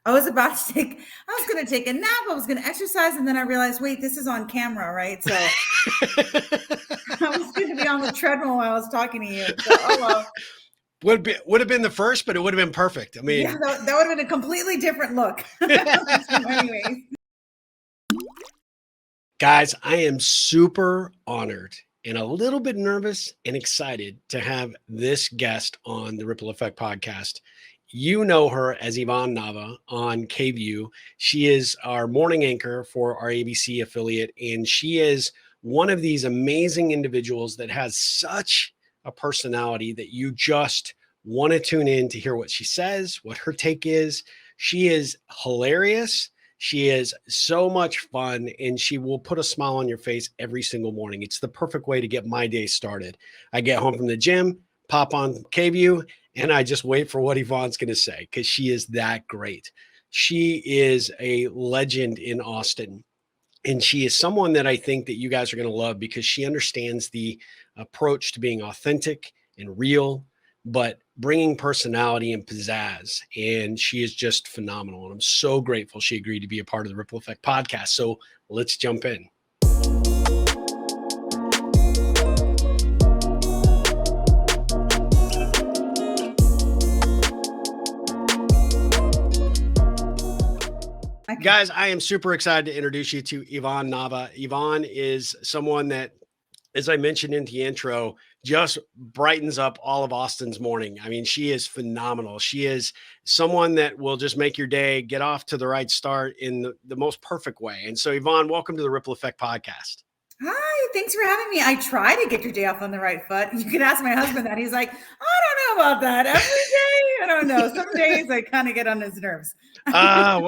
I was going to take a nap. I was going to exercise. And then I realized, wait, this is on camera, right? So I was going to be on the treadmill while I was talking to you. So, oh, well. Would have been the first, but it would have been perfect. I mean, yeah, that would have been a completely different look. So anyways. Guys, I am super honored and a little bit nervous and excited to have this guest on the Ripple Effect podcast. You know her as Yvonne Nava on KVUE. She is our morning anchor for our ABC affiliate, and she is one of these amazing individuals that has such a personality that you just want to tune in to hear what she says, what her take is. She is hilarious. She is so much fun, and she will put a smile on your face every single morning. It's the perfect way to get my day started. I get home from the gym, pop on KVUE, and I just wait for what Yvonne's going to say because she is that great. She is a legend in Austin. And she is someone that I think that you guys are going to love because she understands the approach to being authentic and real, but bringing personality and pizzazz. And she is just phenomenal. And I'm so grateful she agreed to be a part of the Ripple Effect podcast. So let's jump in. Guys, I am super excited to introduce you to Yvonne Nava. Yvonne is someone that, as I mentioned in the intro, just brightens up all of Austin's morning. I mean, she is phenomenal. She is someone that will just make your day get off to the right start in the most perfect way. And so, Yvonne, welcome to the Ripple Effect podcast. Hi, thanks for having me. I try to get your day off on the right foot. You can ask my husband that. He's like, I don't know about that. Every day, I don't know. Some days I kind of get on his nerves. I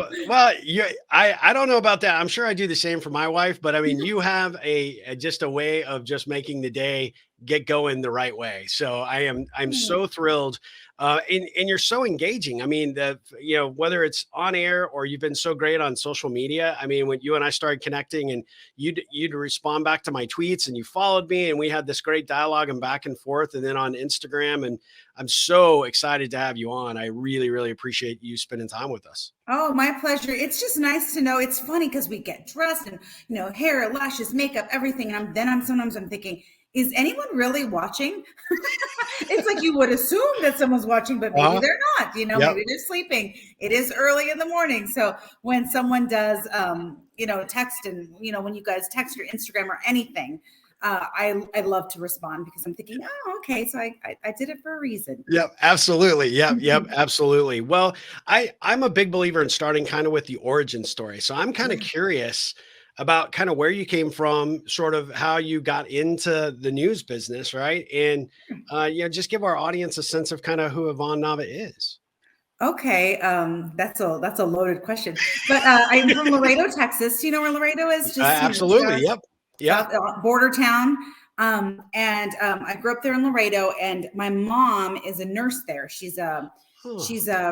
don't know about that. I'm sure I do the same for my wife, but I mean, you have just a way of just making the day get going the right way. So I'm so thrilled. And you're so engaging. I mean, whether it's on air or you've been so great on social media. I mean, when you and I started connecting and you'd respond back to my tweets and you followed me and we had this great dialogue and back and forth and then on Instagram. And I'm so excited to have you on. I really, really appreciate you spending time with us. Oh, my pleasure. It's just nice to know. It's funny because we get dressed and, hair, lashes, makeup, everything. And sometimes I'm thinking, is anyone really watching? It's like you would assume that someone's watching, but maybe they're not, maybe they're sleeping. It is early in the morning. So when someone does, text and, when you guys text your Instagram or anything, I love to respond because I'm thinking, oh, okay. So I did it for a reason. Yep, absolutely. Yep, absolutely. Well, I'm a big believer in starting kind of with the origin story. So I'm kind of curious about kind of where you came from, sort of how you got into the news business, right? And just give our audience a sense of kind of who Yvonne Nava is. Okay, that's a loaded question, but I'm from Laredo, Texas. Do you know where Laredo is? Just absolutely, yep. Border town. I grew up there in Laredo, and my mom is a nurse there. She's a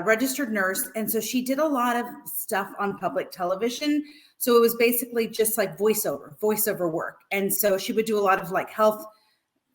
registered nurse, and so she did a lot of stuff on public television. So it was basically just like voiceover work, and so she would do a lot of like health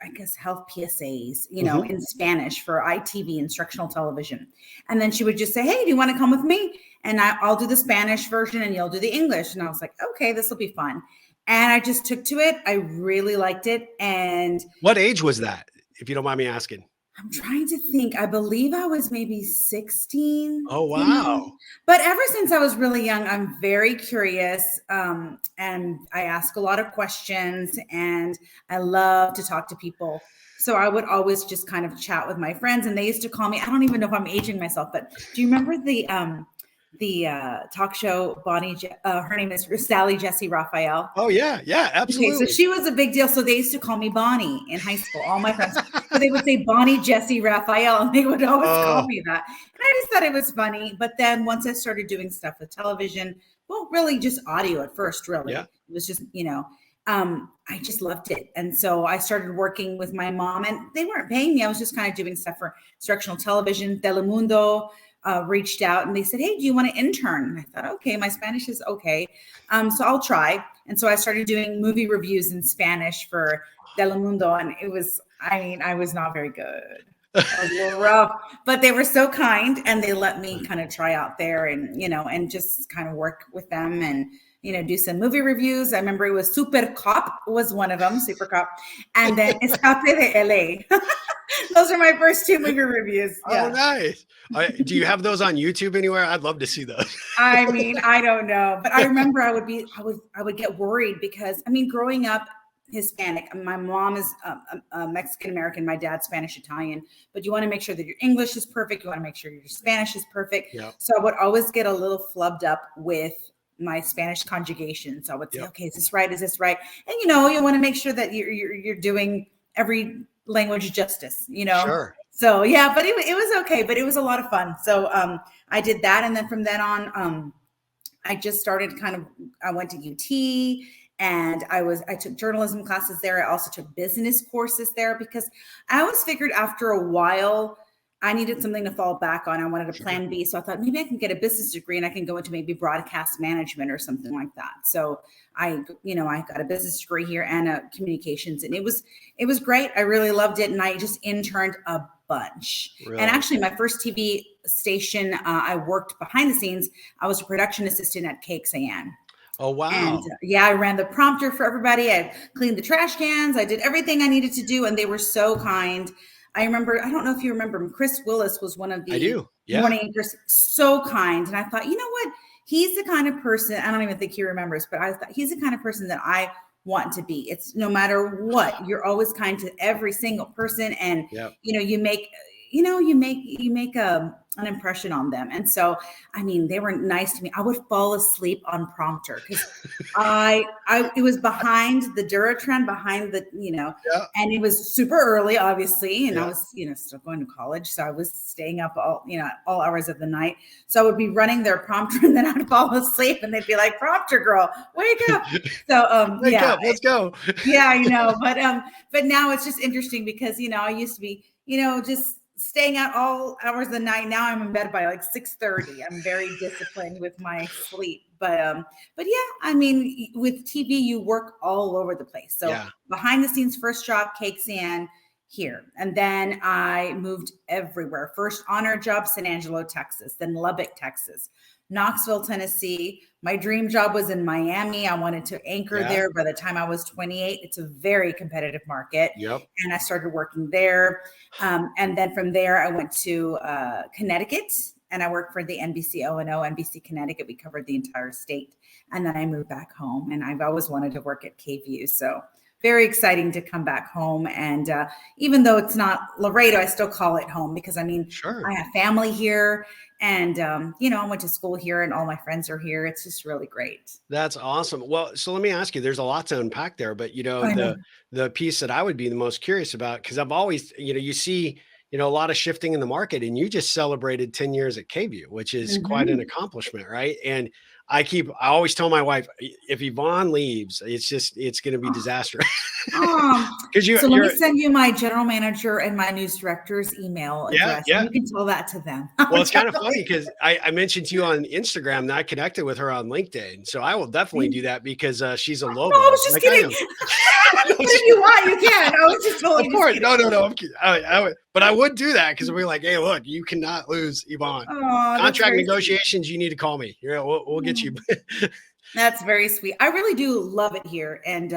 PSAs, in Spanish for ITV, instructional television. And then she would just say, hey, do you want to come with me? And I'll do the Spanish version and you'll do the English. And I was like, okay, this will be fun. And I just took to it. I really liked it. And what age was that, if you don't mind me asking? I'm trying to think. I believe I was maybe 16. Oh, wow. But ever since I was really young, I'm very curious. And I ask a lot of questions and I love to talk to people. So I would always just kind of chat with my friends, and they used to call me, I don't even know if I'm aging myself, but do you remember the talk show Bonnie, her name is Sally Jesse Raphael. Oh yeah, absolutely. Okay, so she was a big deal. So they used to call me Bonnie in high school, all my friends. So they would say Bonnie Jesse Raphael, and they would always call me that. And I just thought it was funny. But then once I started doing stuff with television, well, really just audio at first, really. Yeah. It was just, I just loved it. And so I started working with my mom, and they weren't paying me. I was just kind of doing stuff for instructional television. Telemundo reached out and they said, hey, do you want to intern? And I thought, okay, my Spanish is okay. So I'll try. And so I started doing movie reviews in Spanish for Telemundo. And it was, I was not very good. That was a little rough, but they were so kind and they let me kind of try out there and, and just kind of work with them and, do some movie reviews. I remember it was Super Cop was one of them, Super Cop, and then Escape de LA. Those are my first 2 movie reviews. Yeah. Oh, nice. Do you have those on YouTube anywhere? I'd love to see those. I mean, I don't know, but I remember I would get worried because, growing up Hispanic, my mom is a Mexican American, my dad's Spanish Italian, but you want to make sure that your English is perfect. You want to make sure your Spanish is perfect. Yep. So I would always get a little flubbed up with my Spanish conjugation. So I would say, okay, is this right? Is this right? And, you want to make sure that you're doing every language justice, Sure. So yeah, but it was okay, but it was a lot of fun. So I did that. And then from then on, I just started I went to UT and I took journalism classes there. I also took business courses there because I always figured after a while, I needed something to fall back on. I wanted a plan B. So I thought maybe I can get a business degree and I can go into maybe broadcast management or something like that. So I got a business degree here and a communications, and it was great. I really loved it. And I just interned a bunch. Really? And actually my first TV station, I worked behind the scenes. I was a production assistant at KXAN. Oh, wow. And I ran the prompter for everybody. I cleaned the trash cans. I did everything I needed to do. And they were so kind. I remember, I don't know if you remember him, Chris Willis was one of the morning anchors, so kind. And I thought, you know what? He's the kind of person, I don't even think he remembers, but I thought he's the kind of person that I want to be. It's no matter what, you're always kind to every single person. And, you make an impression on them. And so, they were nice to me. I would fall asleep on prompter because it was behind the Duratrend, behind the, and it was super early, obviously. And I was, still going to college. So I was staying up all hours of the night. So I would be running their prompter and then I'd fall asleep and they'd be like, prompter girl, wake up. So, wake up, let's go. Yeah, I know. But now it's just interesting because, I used to be, just staying out all hours of the night. Now I'm in bed by like 6:30. I'm very disciplined with my sleep. But yeah, with TV, you work all over the place. So behind the scenes, first job, KXAN here. And then I moved everywhere. First honor job, San Angelo, Texas, then Lubbock, Texas, Knoxville, Tennessee. My dream job was in Miami. I wanted to anchor there by the time I was 28. It's a very competitive market. Yep. And I started working there. And then from there, I went to Connecticut and I worked for the NBC O&O, NBC Connecticut. We covered the entire state. And then I moved back home and I've always wanted to work at KVUE. So very exciting to come back home. And even though it's not Laredo, I still call it home because I have family here. And, I went to school here and all my friends are here. It's just really great. That's awesome. Well, so let me ask you, there's a lot to unpack there, but the piece that I would be the most curious about, because I've always, you see, a lot of shifting in the market and you just celebrated 10 years at KVUE, which is quite an accomplishment. Right. And I always tell my wife, if Yvonne leaves, it's going to be disaster. So let me send you my general manager and my news director's email address. Yeah. You can tell that to them. Well, it's kind of funny because I mentioned to you on Instagram that I connected with her on LinkedIn. So I will definitely do that because she's a Lobo. No, I was just kidding. If you want, you can. I was just totally. Of course. No. I'm kidding. But I would do that because we're like, hey, look, you cannot lose Yvonne. Contract negotiations, you need to call me. We'll get you. That's very sweet. I really do love it here. And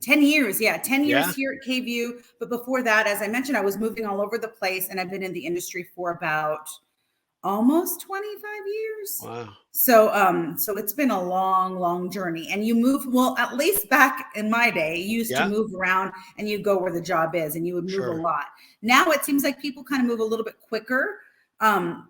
10 years. Yeah. 10 years here at KVUE. But before that, as I mentioned, I was moving all over the place and I've been in the industry for about almost 25 years. Wow. So it's been a long, long journey. And you move, well, at least back in my day, you used to move around and you go where the job is and you would move a lot. Now it seems like people kind of move a little bit quicker. So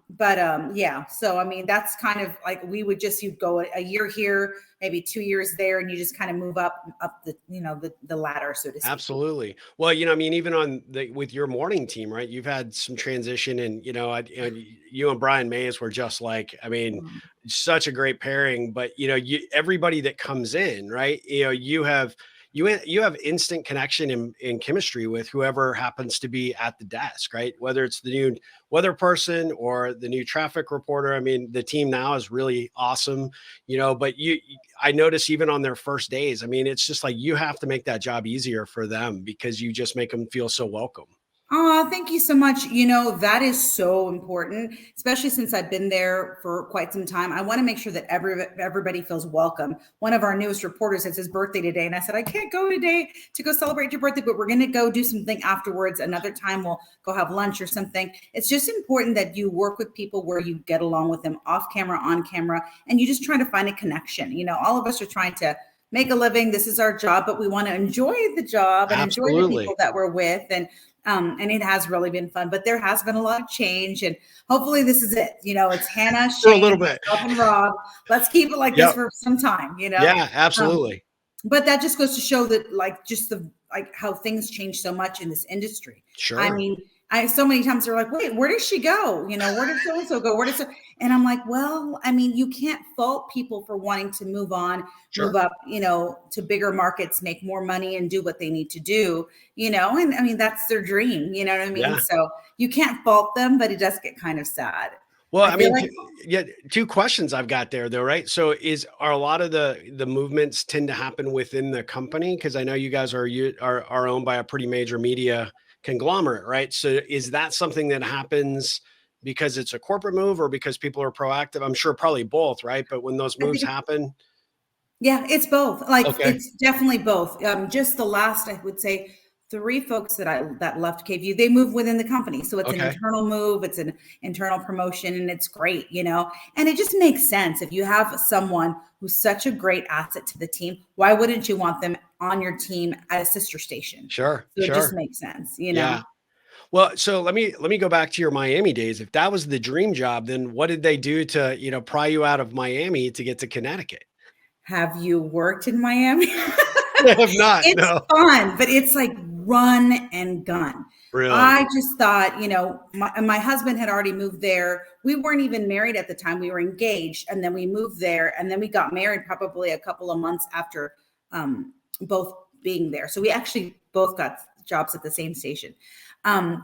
that's kind of like you'd go a year here, maybe 2 years there, and you just kind of move up the ladder, so to speak. Absolutely. Well, even with your morning team, right? You've had some transition and, you and Brian Mays were just like, such a great pairing, but everybody that comes in, right? You have instant connection and chemistry with whoever happens to be at the desk, right? Whether it's the new weather person or the new traffic reporter. The team now is really awesome, but I notice even on their first days, it's just like, you have to make that job easier for them because you just make them feel so welcome. Oh, thank you so much. That is so important, especially since I've been there for quite some time. I want to make sure that everybody feels welcome. One of our newest reporters, it's his birthday today, and I said, I can't go today to go celebrate your birthday, but we're going to go do something afterwards. Another time we'll go have lunch or something. It's just important that you work with people where you get along with them off camera, on camera, and you just try to find a connection. All of us are trying to make a living. This is our job, but we want to enjoy the job and enjoy the people that we're with. And it has really been fun, but there has been a lot of change, and hopefully this is it. It's Hannah, Shane, for a little bit, myself, and Rob. Let's keep it like this for some time. Yeah, absolutely. But that just goes to show that, how things change so much in this industry. Sure. I mean, so many times they're like, wait, where does she go? Where did so-and-so go? And I'm like, well, I mean, you can't fault people for wanting to move on, move up, to bigger markets, make more money and do what they need to do, and I mean, that's their dream, you know what I mean? Yeah. So you can't fault them, but it does get kind of sad. Well, I mean, two questions I've got there though, right? So are a lot of the movements tend to happen within the company? Cause I know you guys are owned by a pretty major media conglomerate, right? So is that something that happens because it's a corporate move or because people are proactive? I'm sure probably both, right? But when those moves happen. Yeah, it's both. It's definitely both. Just the last, I would say, 3 folks that left KVUE, they move within the company. So it's an internal move, it's an internal promotion, and it's great, and it just makes sense. If you have someone who's such a great asset to the team, why wouldn't you want them on your team at a sister station? Sure. So it just makes sense, Yeah. Well, so let me go back to your Miami days. If that was the dream job, then what did they do to, pry you out of Miami to get to Connecticut? Have you worked in Miami? I have not. It's fun, but it's like run and gun. Really? I just thought, my husband had already moved there. We weren't even married at the time. We were engaged, and then we moved there, and then we got married probably a couple of months after both being there. So we actually both got jobs at the same station,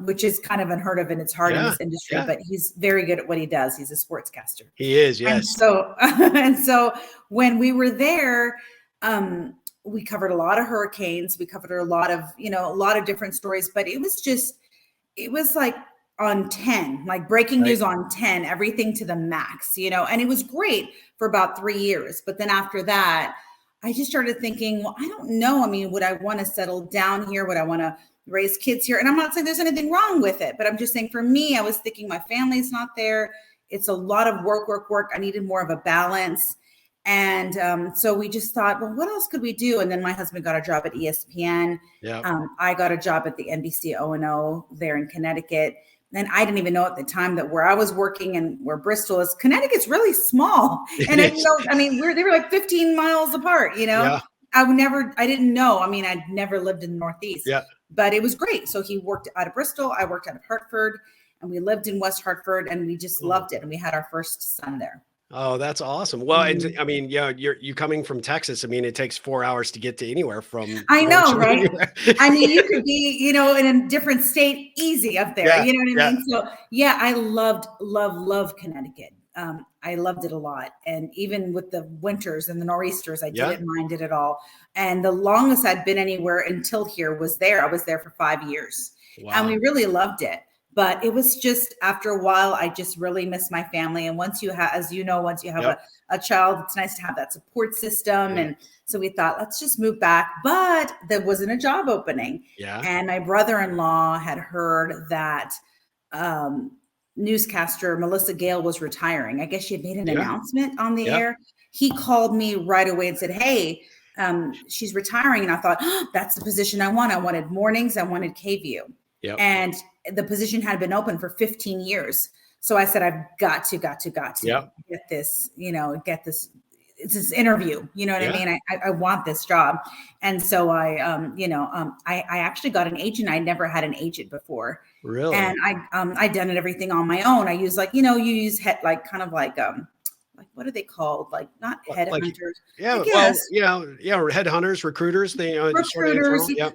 which is kind of unheard of, and it's hard in this industry, but he's very good at what he does. He's a sportscaster. He is, yes. And so when we were there, we covered a lot of hurricanes. We covered a lot of different stories, but it was like on 10, like breaking news on 10, everything to the max, and it was great for about 3 years. But then after that, I just started thinking, well, I don't know. I mean, would I want to settle down here? Would I want to raise kids here? And I'm not saying there's anything wrong with it, but I'm just saying for me, I was thinking my family's not there. It's a lot of work. I needed more of a balance. And so we just thought, well, what else could we do? And then my husband got a job at ESPN. Yeah. I got a job at the NBC O&O there in Connecticut. And I didn't even know at the time that where I was working and where Bristol is, Connecticut's really small. And they were like 15 miles apart, Yeah. I didn't know. I mean, I'd never lived in the Northeast, but it was great. So he worked out of Bristol. I worked out of Hartford, and we lived in West Hartford, and we just loved it. And we had our first son there. Oh, that's awesome. Well, and I mean, you coming from Texas. I mean, it takes 4 hours to get to anywhere from. I know, right? I mean, you could be, in a different state, easy up there. You know what I mean? So I loved Connecticut. I loved it a lot. And even with the winters and the nor'easters, I didn't mind it at all. And the longest I'd been anywhere until here was there. I was there for 5 years. Wow. And we really loved it. But it was just after a while, I just really miss my family. And once you have, once you have a child, it's nice to have that support system. And so we thought, let's just move back. But there wasn't a job opening. Yeah. And my brother-in-law had heard that newscaster Melissa Gale was retiring. I guess she had made an announcement on the air. He called me right away and said, hey, she's retiring. And I thought, that's the position I want. I wanted mornings. I wanted KVUE. Yep. And the position had been open for 15 years. So I said, I've got to get this, it's this interview, you know what I mean? I want this job. And so I actually got an agent. I never had an agent before. Really? And I done it everything on my own. I use you use what are they called? Like not headhunters. Headhunters, recruiters.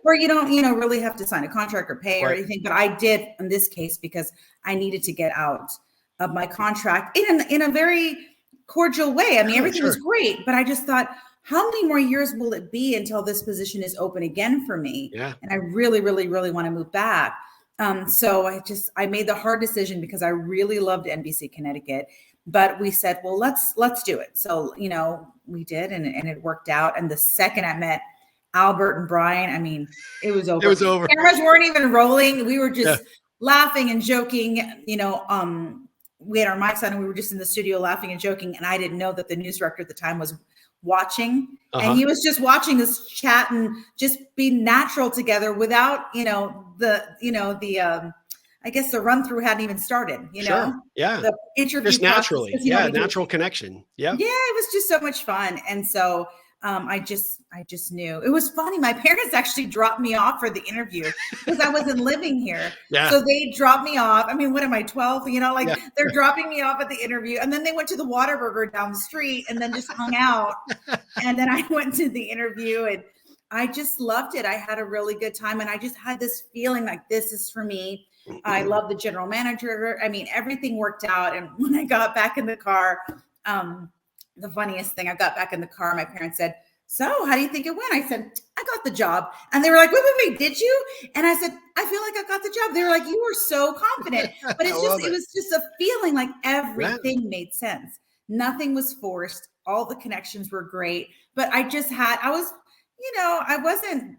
Where you don't, really have to sign a contract or pay or anything. But I did in this case because I needed to get out of my contract in a very cordial way. I mean, everything was great, but I just thought, how many more years will it be until this position is open again for me? Yeah. And I really, really, really want to move back. So I made the hard decision because I really loved NBC Connecticut, but we said, well, let's do it. So, we did, and it worked out. And the second I met Albert and Brian, I mean, it was over. It was over. Cameras weren't even rolling. We were just laughing and joking, we had our mics on and we were just in the studio laughing and joking. And I didn't know that the news director at the time was watching, and he was just watching us chat and just be natural together without, I guess the run through hadn't even started, Sure. Yeah. the interview Just naturally. process, Natural connection. Yeah. Yeah. It was just so much fun. And so, I just knew. It was funny. My parents actually dropped me off for the interview because I wasn't living here. Yeah. So they dropped me off. I mean, what am I, 12? They're dropping me off at the interview. And then they went to the Whataburger down the street and then just hung out. And then I went to the interview and I just loved it. I had a really good time. And I just had this feeling like this is for me. I love the general manager. I mean, everything worked out. And when I got back in the car, the funniest thing, I got back in the car, my parents said, so how do you think it went? I said, I got the job. And they were like, wait, did you? And I said, I feel like I got the job. They were like, you were so confident. But it was just a feeling like everything made sense. Nothing was forced. All the connections were great. But I wasn't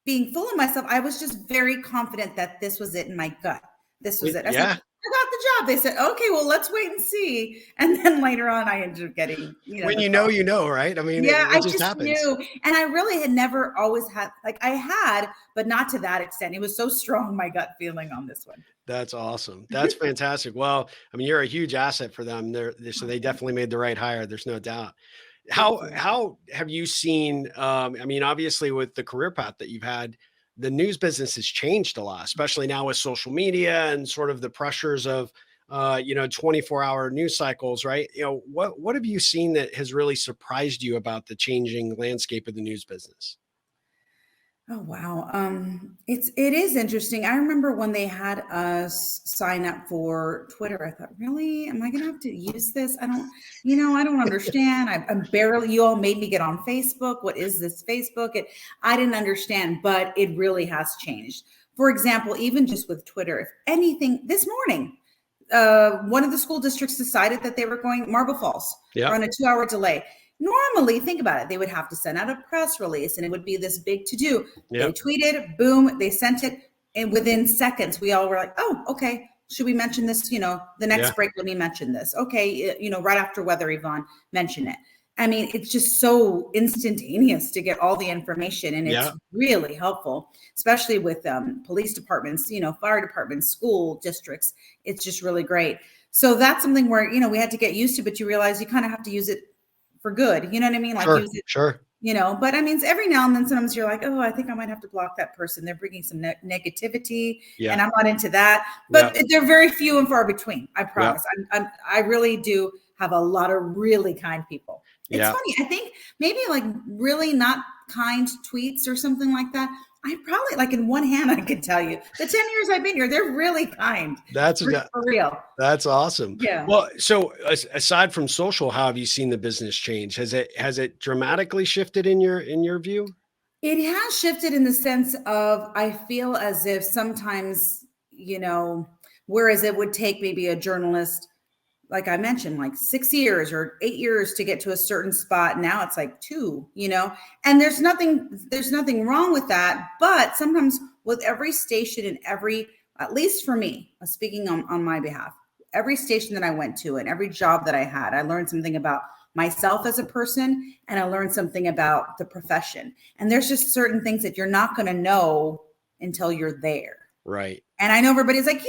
being full of myself. I was just very confident that this was it in my gut. This was it. I said, I got the job. They said, okay, well, let's wait and see. And then later on, I ended up getting, when you know, right? I mean, I just happens. Knew. And I really had never always had, I had, but not to that extent. It was so strong, my gut feeling on this one. That's awesome. That's fantastic. Well, I mean, you're a huge asset for them. So they definitely made the right hire. There's no doubt. How have you seen, I mean, obviously with the career path that you've had, the news business has changed a lot, especially now with social media and sort of the pressures of, 24-hour news cycles, right? What have you seen that has really surprised you about the changing landscape of the news business? Oh, wow. It is interesting. I remember when they had us sign up for Twitter, I thought, really, am I going to have to use this? I don't understand. I'm barely, you all made me get on Facebook. What is this Facebook? I didn't understand, but it really has changed. For example, even just with Twitter, if anything, this morning, one of the school districts decided that they were going Marble Falls on a 2-hour delay. Normally, think about it. They would have to send out a press release and it would be this big to do. Yep. They tweeted, boom, they sent it. And within seconds, we all were like, oh, okay. Should we mention this? The next break, let me mention this. Okay. Right after weather, Yvonne, mention it. I mean, it's just so instantaneous to get all the information. And it's really helpful, especially with police departments, fire departments, school districts. It's just really great. So that's something where, we had to get used to, but you realize you kind of have to use it for good. You know what I mean? Like use it, but I mean, every now and then, sometimes you're like, oh, I think I might have to block that person. They're bringing some negativity and I'm not into that, but they're very few and far between. I promise. I really do have a lot of really kind people. It's funny. I think maybe like really not kind tweets or something like that. I probably, like in one hand, I can tell you the 10 years I've been here, they're really kind. That's for real. That's awesome. Yeah. Well, so aside from social, how have you seen the business change? Has it dramatically shifted in your view? It has shifted in the sense of, I feel as if sometimes, whereas it would take maybe a journalist, like I mentioned, like 6 years or 8 years to get to a certain spot. Now it's like 2, and there's nothing wrong with that. But sometimes with every station and at least for me, speaking on my behalf, every station that I went to and every job that I had, I learned something about myself as a person and I learned something about the profession. And there's just certain things that you're not going to know until you're there. Right. And I know everybody's like,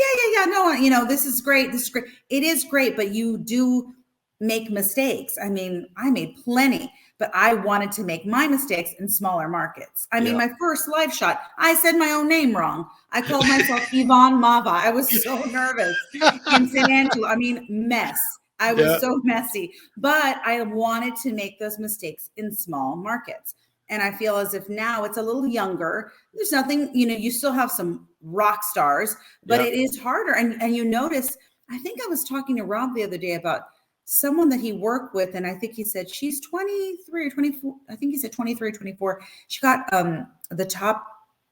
no, this is great. This is great. It is great, but you do make mistakes. I mean, I made plenty, but I wanted to make my mistakes in smaller markets. I mean, my first live shot, I said my own name wrong. I called myself Yvonne Nava. I was so nervous in San Angelo. I mean, mess. I was so messy, but I wanted to make those mistakes in small markets. And I feel as if now it's a little younger. There's nothing, you still have some rock stars, but it is harder. And you notice, I think I was talking to Rob the other day about someone that he worked with. And I think he said she's 23 or 24. I think he said 23 or 24. She got the top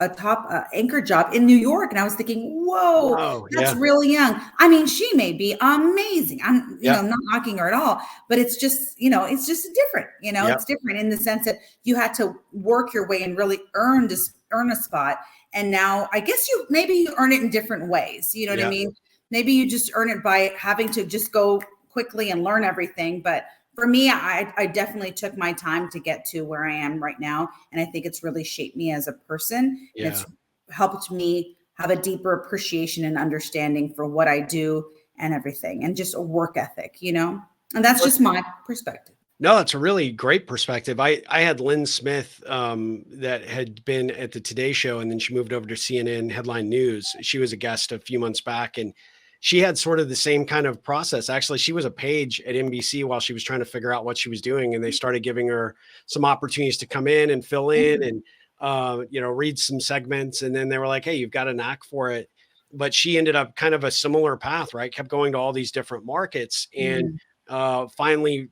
top anchor job in New York. And I was thinking, whoa, that's really young. I mean, she may be amazing. I'm, I'm not knocking her at all, but it's just, it's just different, it's different in the sense that you had to work your way and really earn a spot. And now I guess maybe you earn it in different ways. You know what I mean? Maybe you just earn it by having to just go quickly and learn everything. But for me, I definitely took my time to get to where I am right now. And I think it's really shaped me as a person. Yeah. And it's helped me have a deeper appreciation and understanding for what I do and everything, and just a work ethic, and that's just my perspective. No, it's a really great perspective. I had Lynn Smith that had been at the Today Show, and then she moved over to CNN Headline News. She was a guest a few months back, and she had sort of the same kind of process. Actually, she was a page at NBC while she was trying to figure out what she was doing, and they started giving her some opportunities to come in and fill in and read some segments. And then they were like, "Hey, you've got a knack for it." But she ended up kind of a similar path, right? Kept going to all these different markets, and finally,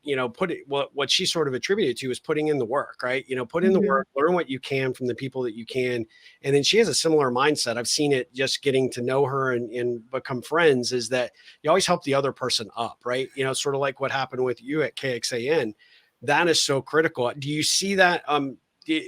what she sort of attributed to is putting in the work, right? Put in the work, learn what you can from the people that you can. And then she has a similar mindset. I've seen it just getting to know her and become friends, is that you always help the other person up, right? Sort of like what happened with you at KXAN. That is so critical. Do you see that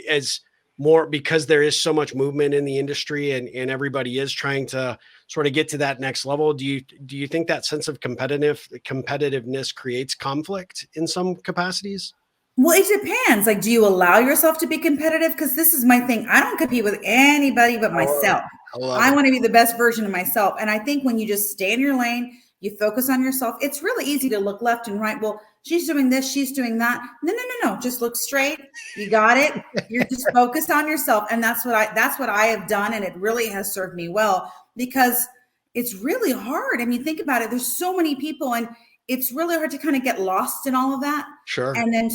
as more, because there is so much movement in the industry and everybody is trying to sort of get to that next level? Do you think that sense of competitiveness creates conflict in some capacities? Well, it depends. Like, do you allow yourself to be competitive? Because this is my thing. I don't compete with anybody but myself. I want to be the best version of myself. And I think when you just stay in your lane, you focus on yourself, it's really easy to look left and right. Well, she's doing this, she's doing that. No. Just look straight. You got it. You're just focused on yourself. And that's what I have done. And it really has served me well, because it's really hard. I mean, think about it. There's so many people, and it's really hard to kind of get lost in all of that. Sure. And then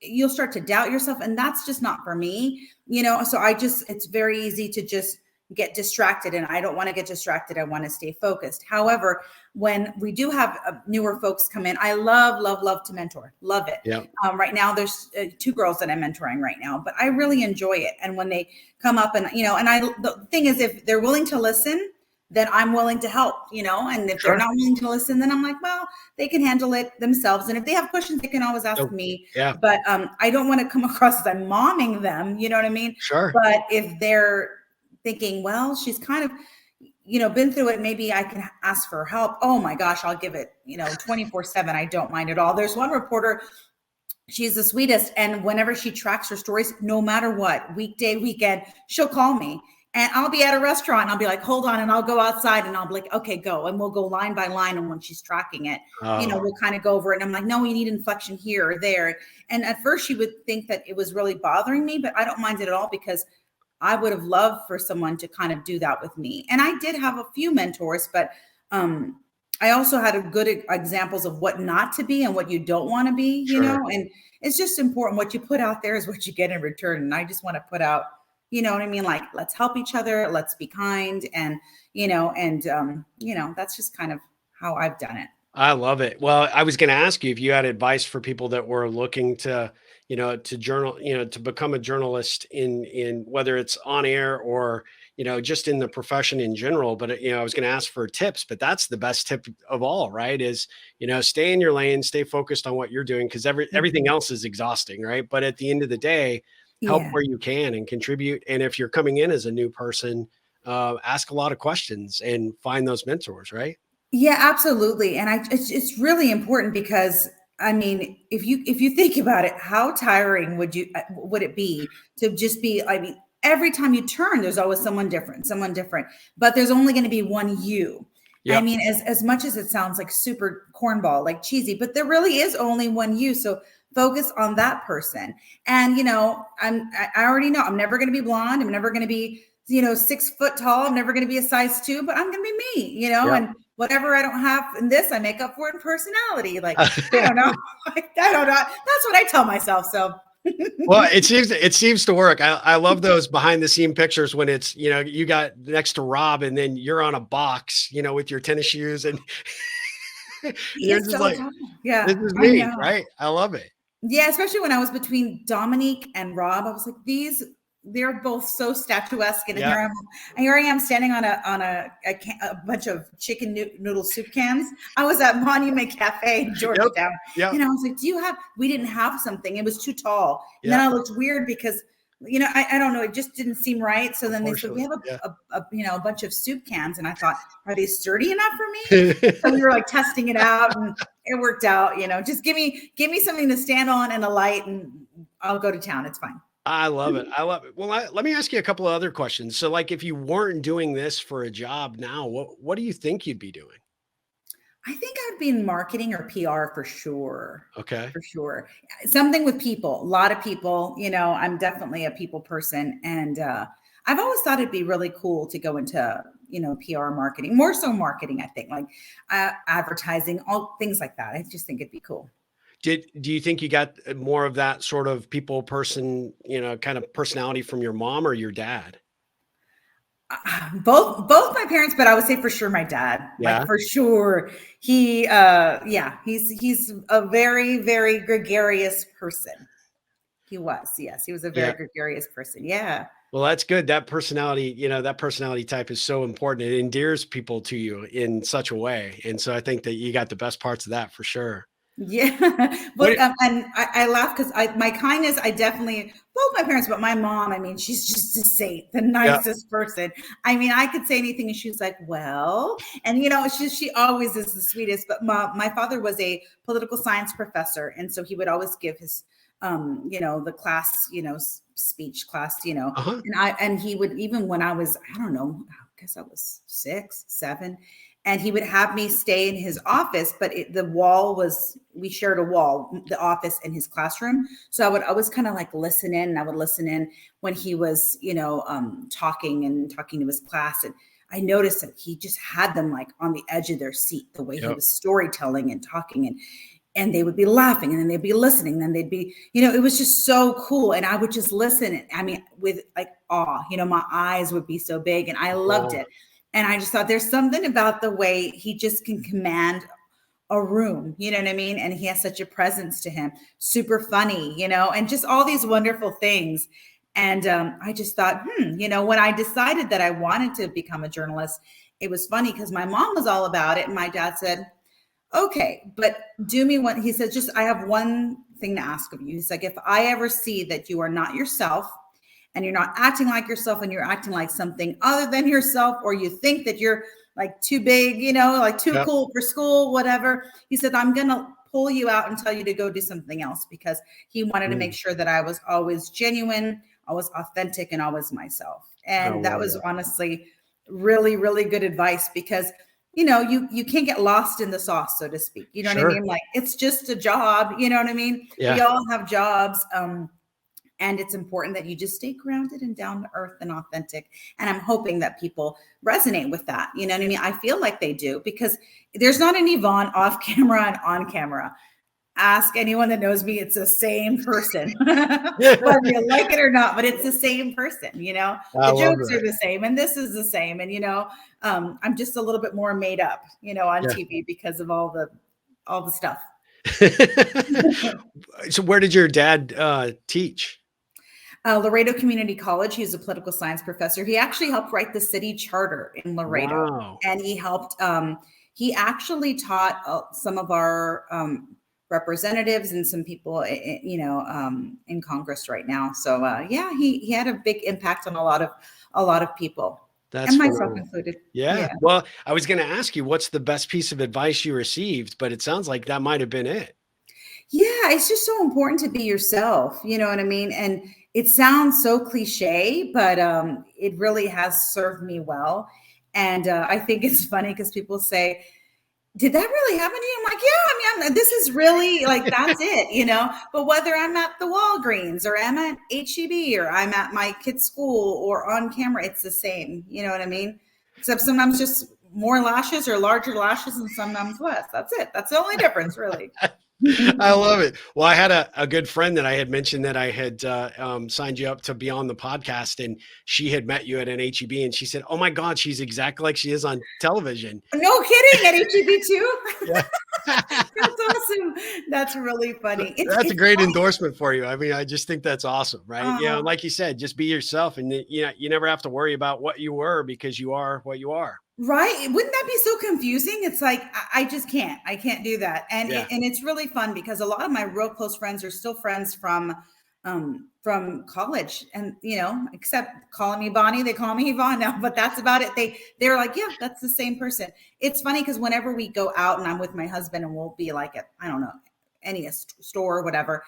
you'll start to doubt yourself. And that's just not for me, so it's very easy to just get distracted, and I don't want to get distracted. I want to stay focused. However, when we do have newer folks come in, I love to mentor. Love it. Yeah. Right now there's 2 girls that I'm mentoring right now, but I really enjoy it. And when they come up and, the thing is, if they're willing to listen, then I'm willing to help, and if they're not willing to listen, then I'm like, well, they can handle it themselves. And if they have questions, they can always ask me. Yeah. But I don't want to come across as I'm momming them. You know what I mean? Sure. But if they're thinking, well, she's kind of, been through it, maybe I can ask for help. Oh my gosh, I'll give it, 24/7. I don't mind at all. There's one reporter, she's the sweetest. And whenever she tracks her stories, no matter what, weekday, weekend, she'll call me. And I'll be at a restaurant and I'll be like, hold on. And I'll go outside and I'll be like, okay, go. And we'll go line by line. And when she's tracking it, we'll kind of go over it. And I'm like, no, you need inflection here or there. And at first she would think that it was really bothering me, but I don't mind it at all, because I would have loved for someone to kind of do that with me. And I did have a few mentors, but I also had a good examples of what not to be and what you don't want to be, and it's just important. What you put out there is what you get in return. And I just want to put out, you know what I mean? Like, let's help each other. Let's be kind. And, that's just kind of how I've done it. I love it. Well, I was going to ask you if you had advice for people that were looking to, to journal, to become a journalist in whether it's on air or, just in the profession in general. But, I was going to ask for tips, but that's the best tip of all, right? Is, stay in your lane, stay focused on what you're doing, because everything else is exhausting, right? But at the end of the day, help where you can and contribute. And if you're coming in as a new person, ask a lot of questions and find those mentors, right? Yeah, absolutely. And it's really important, because I mean, if you think about it, how tiring would it be to just be, every time you turn, there's always someone different, but there's only going to be one you. Yep. I mean, as much as it sounds like super cornball, like cheesy, but there really is only one you. So focus on that person. And, I already know I'm never going to be blonde. I'm never going to be, 6 foot tall. I'm never going to be a size 2, but I'm going to be me, and whatever I don't have in this, I make up for it in personality. Like, I don't know. I don't know. That's what I tell myself. So. Well, it seems to work. I love those behind the scene pictures when it's, you got next to Rob and then you're on a box, with your tennis shoes and you're just like, yeah, this is me, right? I love it. Yeah. Especially when I was between Dominique and Rob, I was like, these they're both so statuesque, and Yeah. here I am standing on a bunch of chicken noodle soup cans. I was at Monument Cafe in Georgetown, Yep. and I was like, we didn't have something. It was too tall. And Yep. then I looked weird because, I don't know, it just didn't seem right. So then they said, we have a bunch of soup cans. And I thought, are they sturdy enough for me? So we were like testing it out, and it worked out. Just give me something to stand on and a light, and I'll go to town. It's fine. I love it. Well, let me ask you a couple of other questions. So like, if you weren't doing this for a job now, what do you think you'd be doing? I think I'd be in marketing or PR for sure. Okay. For sure. Something with people, a lot of people, I'm definitely a people person. And I've always thought it'd be really cool to go into, PR marketing, more so marketing, I think, like advertising, all things like that. I just think it'd be cool. Do you think you got more of that sort of people person, kind of personality from your mom or your dad? Both my parents, but I would say for sure my dad. Yeah. Like for sure. He's a very, very gregarious person. He was a very gregarious person. Yeah. Well, that's good. That personality type is so important. It endears people to you in such a way. And so I think that you got the best parts of that for sure. Yeah, but and I laugh because my kindness, I definitely, both my parents, but my mom, I mean, she's just a saint, the nicest person. I mean, I could say anything and she's like, well, and she always is the sweetest. But my father was a political science professor, and so he would always give his the class, speech class, and he would, even when I was, I don't know, I guess I was 6, 7. And he would have me stay in his office, but we shared a wall, the office and his classroom. So I would always kind of like listen in, and I would listen in when he was, talking to his class. And I noticed that he just had them like on the edge of their seat, the way he was storytelling and talking, and they would be laughing, and then they'd be listening. Then they'd be, it was just so cool. And I would just listen. I mean, with like awe, my eyes would be so big, and I loved it. And I just thought there's something about the way he just can command a room, you know what I mean? And he has such a presence to him, super funny, and just all these wonderful things. And I just thought, when I decided that I wanted to become a journalist, it was funny because my mom was all about it. And my dad said, okay, but do me one. He said, I have one thing to ask of you. He's like, if I ever see that you are not yourself, and you're not acting like yourself, and you're acting like something other than yourself, or you think that you're like too big, like too cool for school, whatever. He said, I'm going to pull you out and tell you to go do something else, because he wanted to make sure that I was always genuine, always authentic, and always myself. And that was honestly really, really good advice, because, you can't get lost in the sauce, so to speak. You know what I mean? Like, it's just a job. You know what I mean? Yeah. We all have jobs. And it's important that you just stay grounded and down to earth and authentic. And I'm hoping that people resonate with that. You know what I mean? I feel like they do, because there's not an Yvonne off camera and on camera. Ask anyone that knows me. It's the same person, whether you like it or not, but it's the same person, the jokes are the same, and this is the same. And, I'm just a little bit more made up, on TV because of all the stuff. So where did your dad teach? Laredo Community College. He's a political science professor. He actually helped write the city charter in Laredo. And he helped, he actually taught some of our representatives and some people, in Congress right now. So he had a big impact on a lot of people. That's and myself included. Yeah. Well, I was going to ask you, what's the best piece of advice you received, but it sounds like that might've been it. Yeah. It's just so important to be yourself. You know what I mean? And it sounds so cliche, but it really has served me well. And I think it's funny because people say, did that really happen to you? I'm like, yeah, I mean, this is really like, that's it, but whether I'm at the Walgreens or I'm at HEB or I'm at my kid's school or on camera, it's the same. You know what I mean? Except sometimes just more lashes or larger lashes and sometimes less. That's it. That's the only difference, really. I love it. Well, I had a good friend that I had mentioned that I had signed you up to be on the podcast, and she had met you at an HEB, and she said, "Oh my God, she's exactly like she is on television." No kidding, at HEB too? Yeah. That's awesome. That's really funny. That's a It's great funny. endorsement for you. I mean, I just think that's awesome, right? Uh, Like you said, just be yourself, and you never have to worry about what you were because you are what you are. Right? Wouldn't that be so confusing? It's like I just can't. I can't do that. And Yeah. and it's really fun because a lot of my real close friends are still friends from college. And except calling me Bonnie, they call me Yvonne now, but that's about it. They're like, yeah, that's the same person. It's funny because whenever we go out and I'm with my husband and we'll be like at, I don't know, any store or whatever,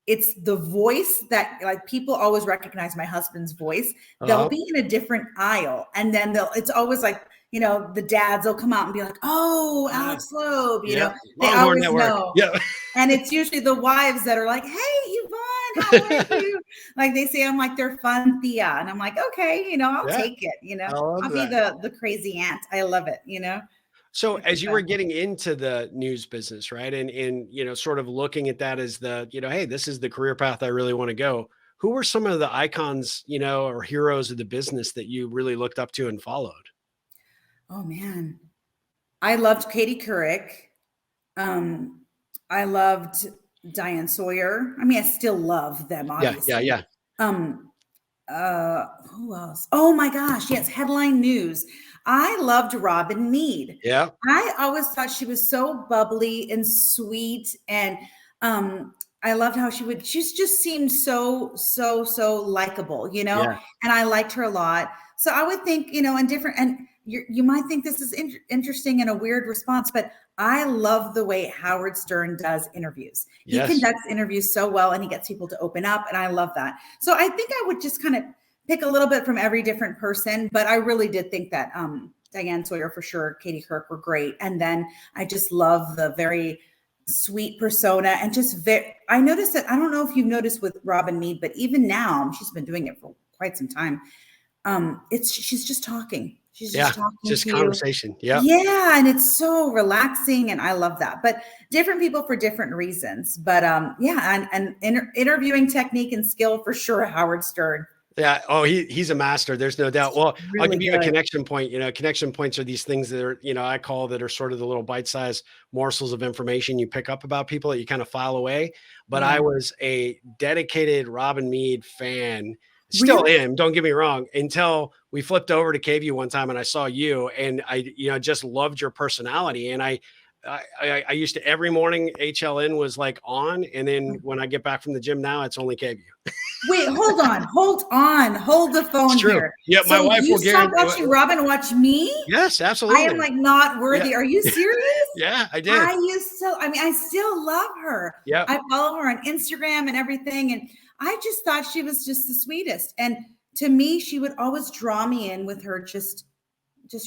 it's the voice that like people always recognize my husband's voice. They'll be in a different aisle and then it's always like, the dads will come out and be like, oh, Alex Loeb, Yeah. they Longhorn always Network. know. Yeah. And it's usually the wives that are like, hey, Yvonne, how are you? Like they say, I'm like their fun Thea. And I'm like, okay, I'll Yeah. take it, I love I'll be that. the crazy aunt. I love it, So It's as you were fun. getting into the news business, right? And sort of looking at that as hey, this is the career path I really want to go. Who were some of the icons, or heroes of the business that you really looked up to and followed? Oh man. I loved Katie Couric. Um, I loved Diane Sawyer. I mean, I still love them, Yeah, yeah, obviously. yeah. Um, who else? Oh my gosh, yes, Headline News. I loved Robin Meade. Yeah. I always thought she was so bubbly and sweet, and I loved how she just seemed so likable, Yeah. and I liked her a lot. So I would think, in different, and you might think this is interesting and a weird response, but I love the way Howard Stern does interviews. He Yes. conducts interviews so well and he gets people to open up, and I love that. So I think I would just kind of pick a little bit from every different person, but I really did think that Diane Sawyer for sure, Katie Couric were great. And then I just love the very sweet persona and just I noticed that, I don't know if you've noticed with Robin Meade, but even now, she's been doing it for quite some time. She's just talking. She's Yeah. just talking Just to you. conversation. Yeah. Yeah, and it's so relaxing, and I love that. But different people for different reasons. But yeah, and interviewing technique and skill for sure, Howard Stern. Yeah. Oh, he's a master. There's no doubt. Well, I'll Really give you a good. connection point. Connection points are these things that are, I call that are sort of the little bite-sized morsels of information you pick up about people that you kind of file away. But Yeah. I was a dedicated Robin Meade fan. Still Really? am, don't get me wrong, until we flipped over to KVUE one time and I saw you, and I, just loved your personality. And I used to, every morning HLN was like on. And then when I get back from the gym now, it's only KVUE. Wait, hold the It's phone true. here. Yeah. My So wife you will stopped guarantee. watching Robin watch me? Yes, I am absolutely. like not Yeah. worthy. Are you serious? Yeah, I did. I still love her. Yeah. I follow her on Instagram and everything. And I just thought she was just the sweetest. And to me, she would always draw me in with her just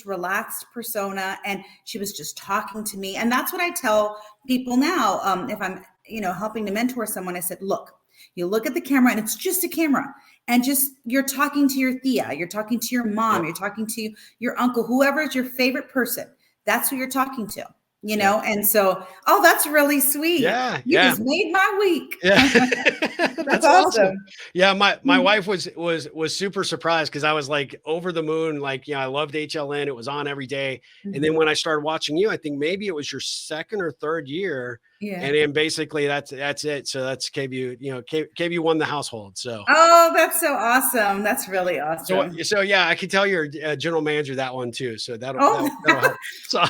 relaxed persona. And she was just talking to me. And that's what I tell people now. If I'm, helping to mentor someone, I said, look, you look at the camera and it's just a camera. And just, you're talking to your Thea, you're talking to your mom, you're talking to your uncle, whoever is your favorite person. That's who you're talking to, And so, oh, that's really sweet. Yeah. You Yeah. just made my week. Yeah. That's awesome. Yeah. My wife was super surprised because I was like over the moon. Like, I loved HLN. It was on every day. And then when I started watching you, I think maybe it was your second or third year. Yeah. And then basically that's it. So that's KVUE, KVUE won the household. So. Oh, that's so awesome. That's really awesome. So yeah, I can tell your general manager that one too. So that'll help. So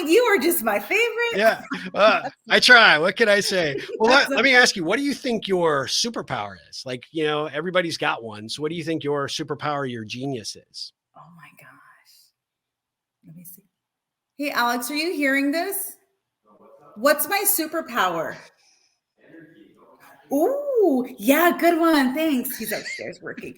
you are just my favorite. yeah, I try. What can I say? Well, let me ask you, what do you think your superpower is? Like, everybody's got one. So what do you think your superpower, your genius is? Oh my gosh. Let me see. Hey, Alex, are you hearing this? What's my superpower? Ooh, yeah, good one. Thanks. He's upstairs working.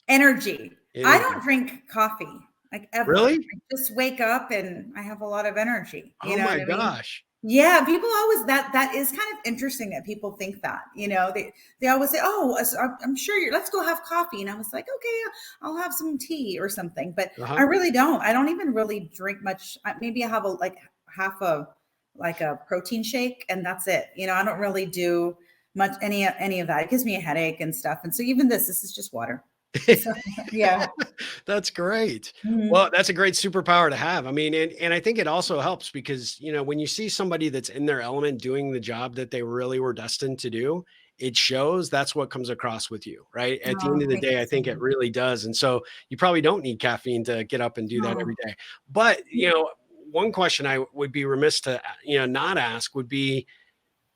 Energy. I don't drink coffee, like ever. Really? I just wake up and I have a lot of energy. Oh my gosh. Yeah, people always that is kind of interesting that people think that, they always say, oh, I'm sure let's go have coffee. And I was like, okay, I'll have some tea or something, but I really don't. I don't even really drink much. Maybe I have half a like a protein shake, and that's it. I don't really do much any of that. It gives me a headache and stuff. And so even this is just water. So, yeah. That's great. Mhm. Well, that's a great superpower to have. I mean, and I think it also helps because, when you see somebody that's in their element doing the job that they really were destined to do, it shows. That's what comes across with you, right? At the end Oh, of the thank day, you I so think it much. really does. And so you probably don't need caffeine to get up and do that No. every day. But, one question I would be remiss to, not ask would be,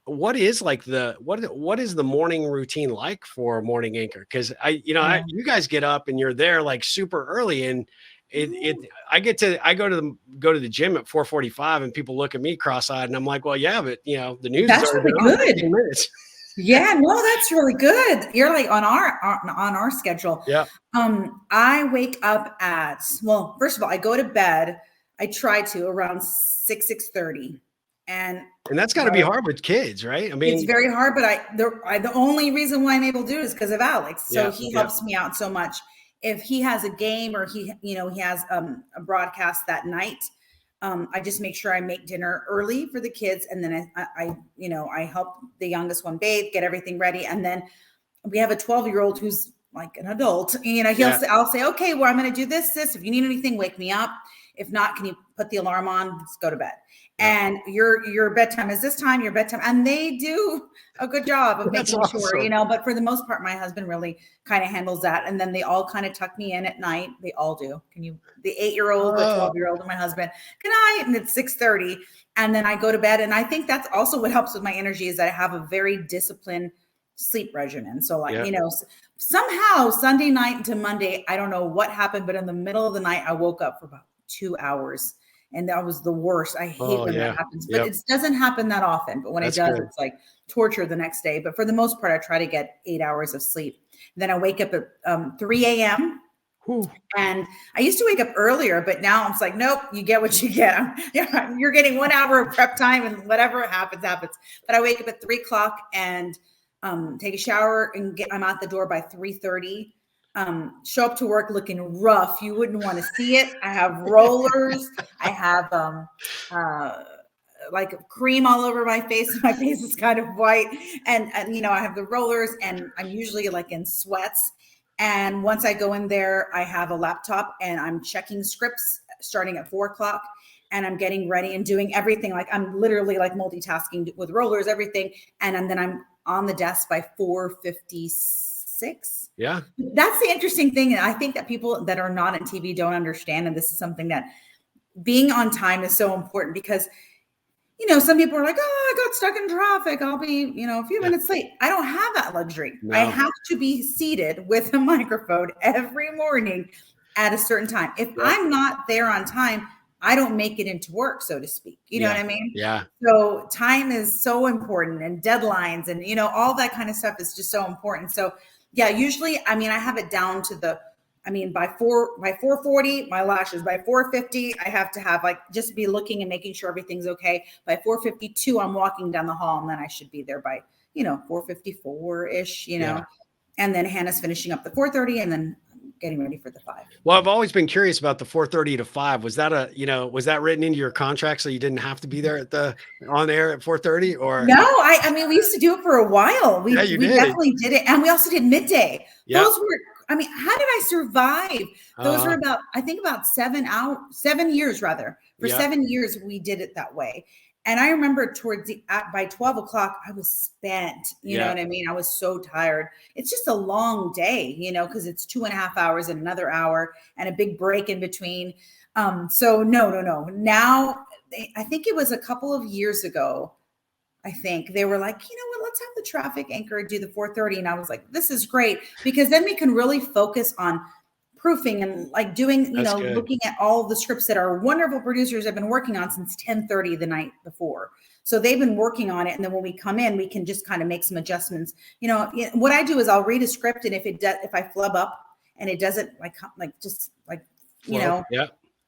what is like what is the morning routine like for a morning anchor? Because Yeah. you guys get up and you're there like super early, and I go to the gym at 4:45 and people look at me cross-eyed and I'm like, well, yeah, but the news has That's already really been on for good. 15 minutes. Yeah, no, that's really good. You're like on our schedule. Yeah. I wake up well, first of all, I go to bed. I try to around 6:30. And And that's got to be hard with kids, right? I it's mean, very hard, but the only reason why I'm able to do it is because of Alex. So yeah, he yeah, helps me out so much. If he has a game or he has a broadcast that night, I just make sure I make dinner early for the kids, and then I help the youngest one bathe, get everything ready, and then we have a 12-year-old who's like an adult. yeah. I'll say, okay, well, I'm going to do this. If you need anything, wake me up. If not, can you put the alarm on? Let's go to bed. Yeah. And your bedtime is this time, your bedtime. And they do a good job of That's making sure, awesome. but for the most part, my husband really kind of handles that. And then they all kind of tuck me in at night. They all do. The 8-year-old, the 12-year-old, and my husband, good night. And it's 6:30. And then I go to bed. And I think that's also what helps with my energy is that I have a very disciplined sleep regimen. So like, Yeah. somehow Sunday night to Monday, I don't know what happened, but in the middle of the night, I woke up for about 2 hours. And that was the worst. I hate when that happens, but it doesn't happen that often. But when That's it does, good. it's like torture the next day. But for the most part, I try to get 8 hours of sleep. Then I wake up at 3 a.m. Whew. And I used to wake up earlier, but now I'm like, nope, you get what you get. You're getting 1 hour of prep time and whatever happens. But I wake up at 3 o'clock and take a shower and I'm out the door by 3:30. Show up to work looking rough. You wouldn't want to see it. I have rollers. I have like cream all over my face. My face is kind of white. And I have the rollers and I'm usually like in sweats. And once I go in there, I have a laptop and I'm checking scripts starting at 4 o'clock. And I'm getting ready and doing everything. Like I'm literally like multitasking with rollers, everything. And then I'm on the desk by 4:56. Yeah. That's the interesting thing. And I think that people that are not in TV don't understand. And this is something that being on time is so important because, some people are like, oh, I got stuck in traffic. I'll be, a few minutes late. I don't have that luxury. No. I have to be seated with a microphone every morning at a certain time. If I'm not there on time, I don't make it into work, so to speak. You know what I mean? Yeah. So time is so important and deadlines and, all that kind of stuff is just so important. So yeah, usually, I have it down to by 4:40, my lashes, by 4:50, I have to have just be looking and making sure everything's okay. By 4:52, I'm walking down the hall and then I should be there by, 4:54-ish, and then Hannah's finishing up the 4:30 and then getting ready for the 5. Well, I've always been curious about the 4:30 to 5. Was that was that written into your contract so you didn't have to be there on air at 4:30 or? No, we used to do it for a while. We definitely did it. And we also did midday. Yeah. Those were, how did I survive? Those were about 7 years rather. For 7 years, we did it that way. And I remember by 12 o'clock, I was spent, you know what I mean? I was so tired. It's just a long day, because it's 2.5 hours and another hour and a big break in between. So no. Now, I think it was a couple of years ago. I think they were like, let's have the traffic anchor do the 4:30. And I was like, this is great because then we can really focus on proofing and like doing, looking at all the scripts that our wonderful producers have been working on since 10:30 the night before. So they've been working on it. And then when we come in, we can just kind of make some adjustments. What I do is I'll read a script. And if I flub up and it doesn't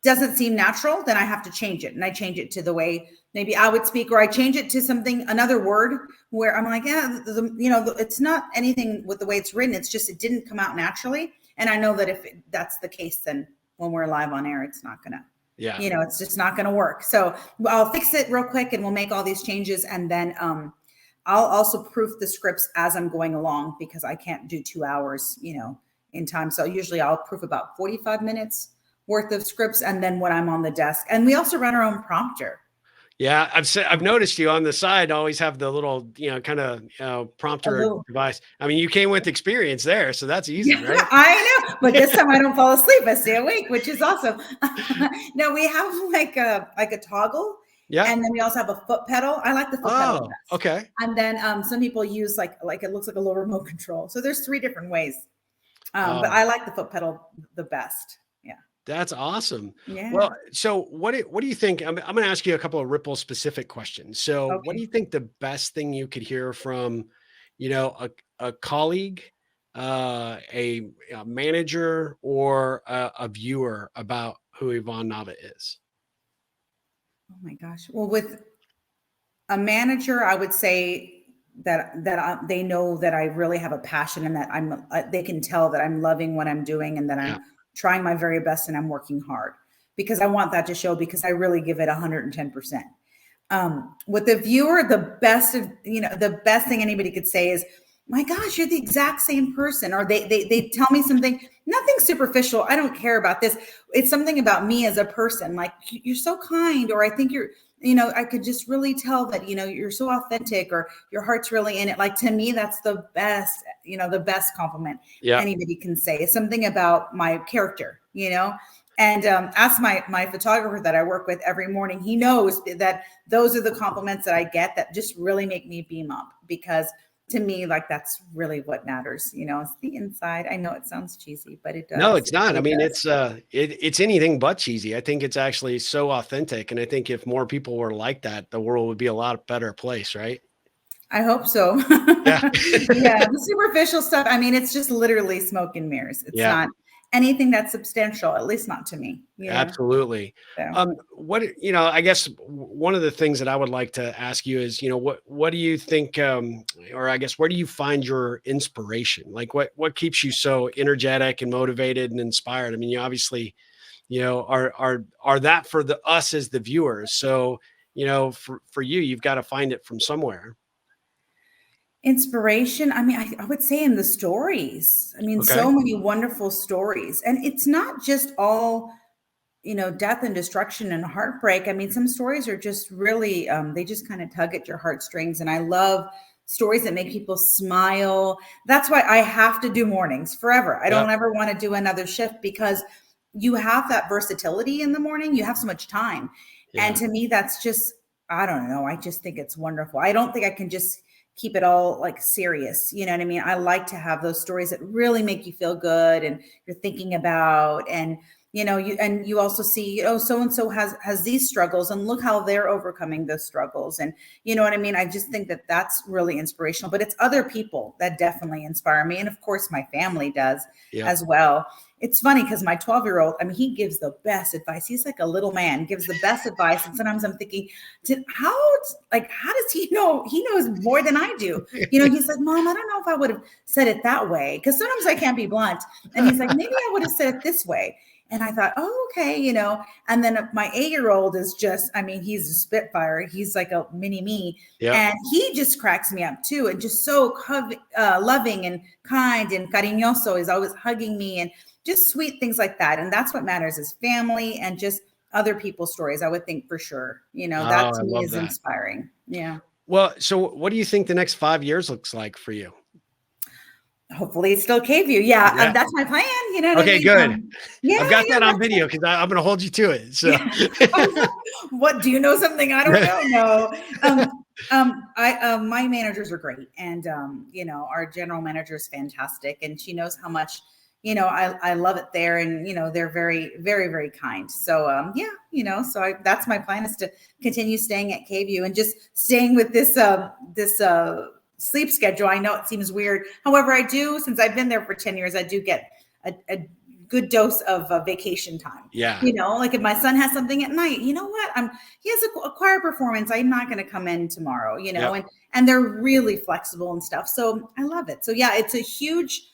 doesn't seem natural, then I have to change it. And I change it to the way maybe I would speak, or I change it to another word where I'm like, it's not anything with the way it's written. It's just, it didn't come out naturally. And I know that if that's the case, then when we're live on air, it's not going to Yeah. It's just not going to work. So I'll fix it real quick and we'll make all these changes. And then I'll also proof the scripts as I'm going along because I can't do 2 hours, in time. So usually I'll proof about 45 minutes worth of scripts. And then when I'm on the desk, and we also run our own prompter. Yeah, I've noticed you on the side always have the little, kind of prompter device. I mean, you came with experience there, so that's easy, right? I know, but this time I don't fall asleep. I stay awake, which is awesome. No, we have like a toggle. Yeah. And then we also have a foot pedal. I like the foot pedal best. Okay. And then some people use like it looks like a little remote control. So there's 3 different ways. But I like the foot pedal the best. Yeah. That's awesome. Yeah. Well, so what do you think? I'm going to ask you a couple of Ripple specific questions. So what do you think the best thing you could hear from, a colleague, a manager, or a viewer about who Yvonne Nava is? Oh my gosh. Well, with a manager, I would say that they know that I really have a passion and that they can tell that I'm loving what I'm doing and that I'm trying my very best and I'm working hard, because I want that to show, because I really give it 110%. With the viewer, the best thing anybody could say is, my gosh, you're the exact same person. Or they tell me something, nothing superficial. I don't care about this. It's something about me as a person. Like, you're so kind, or I think you're, I could just really tell that, you're so authentic, or your heart's really in it. Like, to me, that's the best, the best compliment anybody can say. It's something about my character, and ask my photographer that I work with every morning. He knows that those are the compliments that I get that just really make me beam up, because to me, like, that's really what matters. It's the inside. I know it sounds cheesy, but it does. No, it's not. I mean, it's anything but cheesy. I think it's actually so authentic. And I think if more people were like that, the world would be a lot better place, right? I hope so. Yeah. Yeah. The superficial stuff, I mean, it's just literally smoke and mirrors. It's not anything that's substantial, at least not to me. Absolutely. So. I guess one of the things that I would like to ask you is, what do you think, or I guess, where do you find your inspiration? Like, what keeps you so energetic and motivated and inspired? I mean, you obviously, are that for us as the viewers. So, for you, you've got to find it from somewhere. Inspiration, I mean, I would say in the stories. I mean, so many wonderful stories. And it's not just all, death and destruction and heartbreak. I mean, some stories are just really, they just kind of tug at your heartstrings. And I love stories that make people smile. That's why I have to do mornings forever. I don't ever want to do another shift, because you have that versatility in the morning. You have so much time. Yeah. And to me, that's just, I don't know. I just think it's wonderful. I don't think I can just keep it all like serious. You know what I mean? I like to have those stories that really make you feel good and you're thinking about, and, you also see, so-and-so has these struggles and look how they're overcoming those struggles. And you know what I mean? I just think that that's really inspirational, but it's other people that definitely inspire me. And of course my family does as well. It's funny because my 12-year-old, I mean, he gives the best advice. He's like a little man, gives the best advice. And sometimes I'm thinking, how does he know? He knows more than I do. He's like, Mom, I don't know if I would have said it that way, because sometimes I can't be blunt. And he's like, maybe I would have said it this way. And I thought, oh, okay, and then my 8-year-old is just, I mean, he's a spitfire. He's like a mini me. Yep. And he just cracks me up too. And just so loving and kind and cariñoso, is always hugging me and just sweet things like that. And that's what matters, is family and just other people's stories. I would think for sure, that to me is inspiring. Yeah. Well, so what do you think the next 5 years looks like for you? Hopefully it's still KVUE. Yeah. That's my plan. Okay, good. I've got that on video, because I'm going to hold you to it. So what, do you know something I don't know? No. My managers are great. And, our general manager is fantastic. And she knows how much, I love it there. And, they're very, very, very kind. So, that's my plan, is to continue staying at KVUE and just staying with this sleep schedule. I know it seems weird. However, I do, since I've been there for 10 years, I do get a good dose of vacation time. Yeah. Like if my son has something at night, he has a choir performance, I'm not going to come in tomorrow, and they're really flexible and stuff. So I love it. So yeah, it's a huge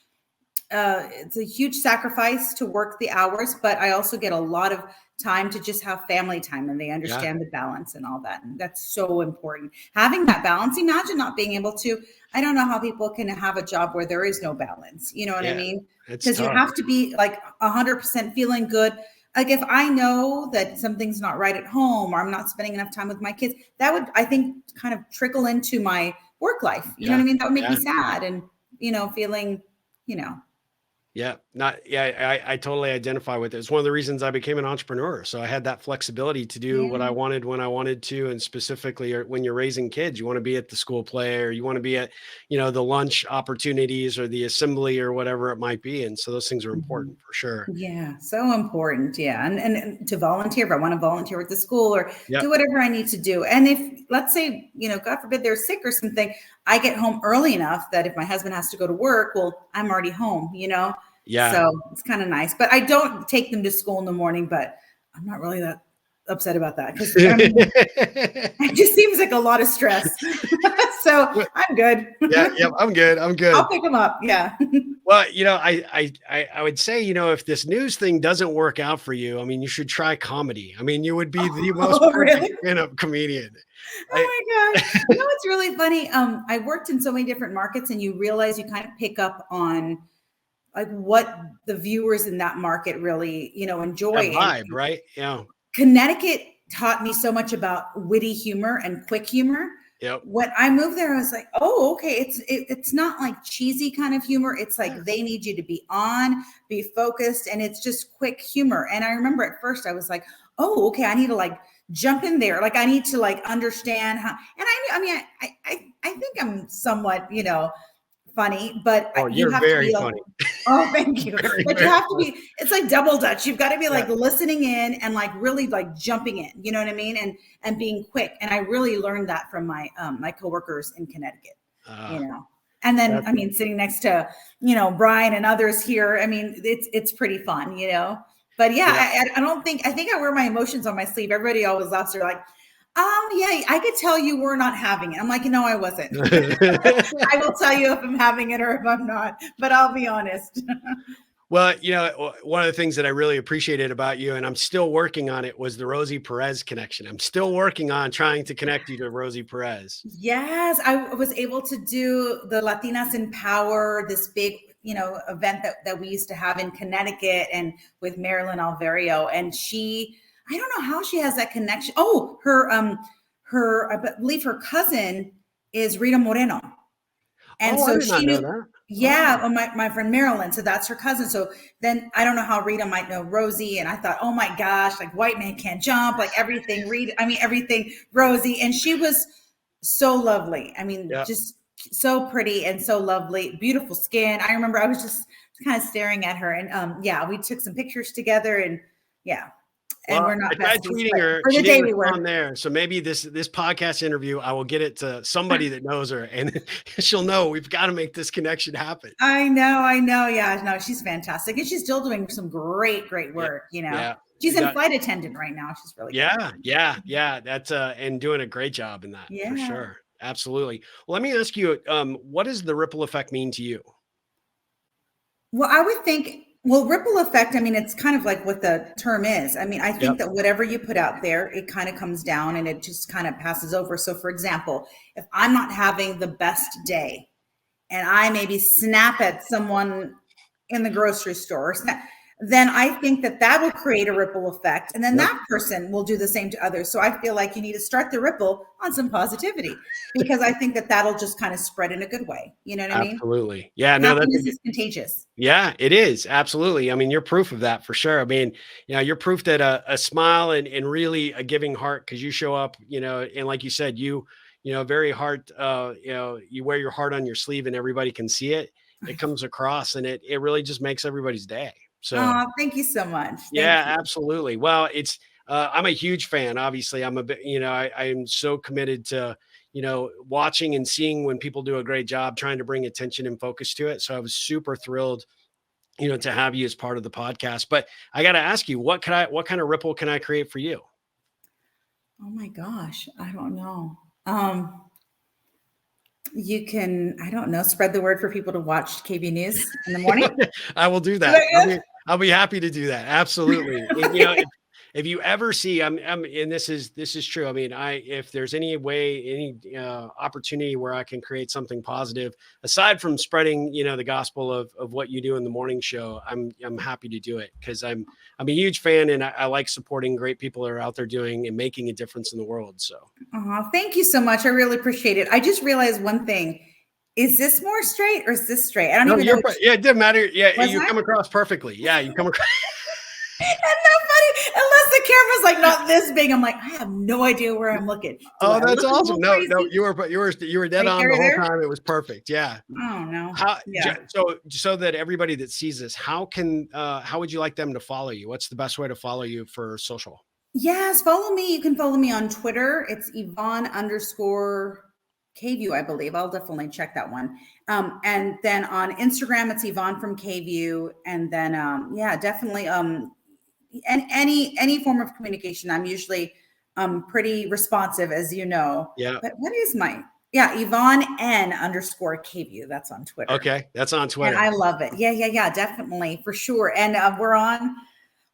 sacrifice to work the hours, but I also get a lot of time to just have family time, and they understand the balance and all that. And that's so important. Having that balance. Imagine not being able to. I don't know how people can have a job where there is no balance. You know what I mean? Because you have to be like 100% feeling good. Like if I know that something's not right at home, or I'm not spending enough time with my kids, that would, I think, kind of trickle into my work life. You know what I mean? That would make me sad and, feeling, I totally identify with it. It's one of the reasons I became an entrepreneur. So I had that flexibility to do what I wanted when I wanted to. And specifically when you're raising kids, you want to be at the school play, or you want to be at, the lunch opportunities or the assembly or whatever it might be. And so those things are important for sure. Yeah. So important. Yeah. And to volunteer, if I want to volunteer at the school or do whatever I need to do. And if, let's say, God forbid they're sick or something, I get home early enough that if my husband has to go to work, well, I'm already home, Yeah. So it's kind of nice, but I don't take them to school in the morning, but I'm not really that upset about that because it just seems like a lot of stress. So I'm good. I'm good. I'll pick them up. Yeah. Well, I would say, if this news thing doesn't work out for you, I mean, you should try comedy. I mean, you would be the most perfect stand-up comedian. Oh my gosh. It's really funny. I worked in so many different markets, and you realize you kind of pick up on like what the viewers in that market really, enjoy. That vibe, right? Yeah. Connecticut taught me so much about witty humor and quick humor. Yep. When I moved there, I was like, oh, okay. It's not like cheesy kind of humor. It's like they need you to be focused, and it's just quick humor. And I remember at first I was like, oh, okay, I need to like jump in there. Like I need to like understand how, and I think I'm somewhat, funny, but you're very funny. Oh, thank you. But you have to be, it's like double Dutch. You've got to be like listening in and like really like jumping in, you know what I mean? And being quick. And I really learned that from my my coworkers in Connecticut, And then sitting next to, Brian and others here, it's pretty fun, But I think I wear my emotions on my sleeve. Everybody always laughs. They're like, I could tell you were not having it. I'm like, no, I wasn't. I will tell you if I'm having it or if I'm not, but I'll be honest. Well, one of the things that I really appreciated about you, and I'm still working on it, was the Rosie Perez connection. I'm still working on trying to connect you to Rosie Perez. Yes, I was able to do the Latinas in Power, this big, event that we used to have in Connecticut and with Marilyn Alverio. And I don't know how she has that connection. Oh, I believe her cousin is Rita Moreno. And so she knew that. Yeah, my friend Marilyn. So that's her cousin. So then I don't know how Rita might know Rosie. And I thought, oh my gosh, like white man can't jump, like everything everything Rosie. And she was so lovely. Just so pretty and so lovely, beautiful skin. I remember I was just kind of staring at her, and we took some pictures together, and and we're not tweeting her. She didn't respond there. So maybe this podcast interview, I will get it to somebody that knows her, and she'll know we've got to make this connection happen. I know. Yeah, no, she's fantastic, and she's still doing some great work. She's in flight attendant right now. She's really good. Yeah. That's and doing a great job in that for sure. Absolutely. Well, let me ask you, what does the ripple effect mean to you? Well, I would think. Well, ripple effect, it's kind of like what the term is. I think that whatever you put out there, it kind of comes down and it just kind of passes over. So for example, if I'm not having the best day and I maybe snap at someone in the grocery store, then I think that will create a ripple effect. And then that person will do the same to others. So I feel like you need to start the ripple on some positivity, because I think that'll just kind of spread in a good way. You know what I mean? Absolutely. Yeah. No, this is contagious. Yeah, it is. Absolutely. You're proof of that for sure. You're proof that a smile and really a giving heart, because you show up, and like you said, very heart, you wear your heart on your sleeve and everybody can see it. It comes across, and it really just makes everybody's day. So thank you so much. Thank you. Absolutely. Well, it's I'm a huge fan. Obviously, I'm a bit, I'm so committed to, watching and seeing when people do a great job, trying to bring attention and focus to it. So I was super thrilled, to have you as part of the podcast. But I got to ask you, what kind of ripple can I create for you? Oh my gosh, I don't know. You can, I don't know, spread the word for people to watch KB News in the morning. I will do that. I'll be happy to do that. Absolutely. if you ever see, and this is true. I mean, if there's any way, any opportunity where I can create something positive, aside from spreading, the gospel of what you do in the morning show, I'm happy to do it, because I'm a huge fan, and I like supporting great people that are out there doing and making a difference in the world. So, thank you so much. I really appreciate it. I just realized one thing. Is this more straight or is this straight? I don't even know. Yeah, it didn't matter. Yeah, you come across perfectly. Yeah, you come across. That's not funny. Unless the camera's like not this big, I'm like, I have no idea where I'm looking. That's awesome. No, you were dead on the whole time. It was perfect. Yeah. Oh no. So that everybody that sees this, how would you like them to follow you? What's the best way to follow you for social? Yes, follow me. You can follow me on Twitter. It's Yvonne _KVUE, I believe. I'll definitely check that one. And then on Instagram, it's Yvonne from KVUE. And then, definitely, and any form of communication. I'm usually pretty responsive, as you know. Yeah. But what is Yvonne N _KVUE. That's on Twitter. Okay, that's on Twitter. And I love it. Yeah, definitely, for sure. And we're on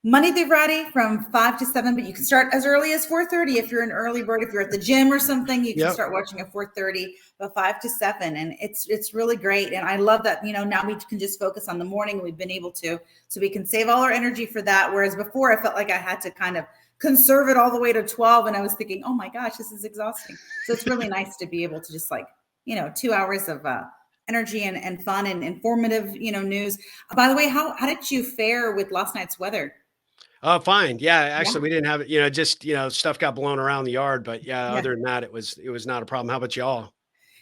Monday through Friday from 5 to 7, but you can start as early as 4:30 if you're an early bird. If you're at the gym or something, you can start watching at 4:30, but 5 to 7, and it's really great. And I love that, now we can just focus on the morning. We've been able to, so we can save all our energy for that. Whereas before, I felt like I had to kind of conserve it all the way to 12, and I was thinking, oh my gosh, this is exhausting. So it's really nice to be able to just 2 hours of energy and fun and informative, news. By the way, how did you fare with last night's weather? Oh, fine. Yeah, actually, we didn't have it. Just stuff got blown around the yard, but other than that, it was not a problem. How about y'all?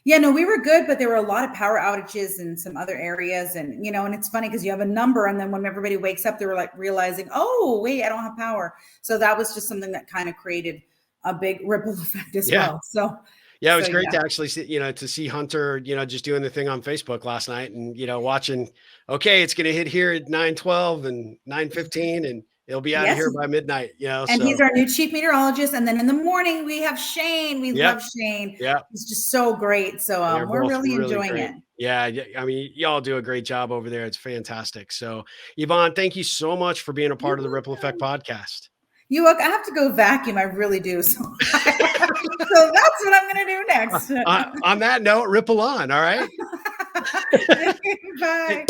Yeah, no, we were good, but there were a lot of power outages in some other areas, and and it's funny because you have a number, and then when everybody wakes up, they were realizing, oh wait, I don't have power. So that was just something that kind of created a big ripple effect as well. So. Yeah, it was great to actually see, to see Hunter, just doing the thing on Facebook last night, and watching. Okay, it's going to hit here at 9:12 and 9:15, and it'll be out of here by midnight. And he's our new chief meteorologist. And then in the morning we have Shane. We love Shane. Yeah, he's just so great. So we're really enjoying it. Yeah, I mean, y'all do a great job over there. It's fantastic. So, Yvonne, thank you so much for being a part of the Ripple Effect podcast. I have to go vacuum. I really do. So, so that's what I'm going to do next. On that note, ripple on. All right. Bye.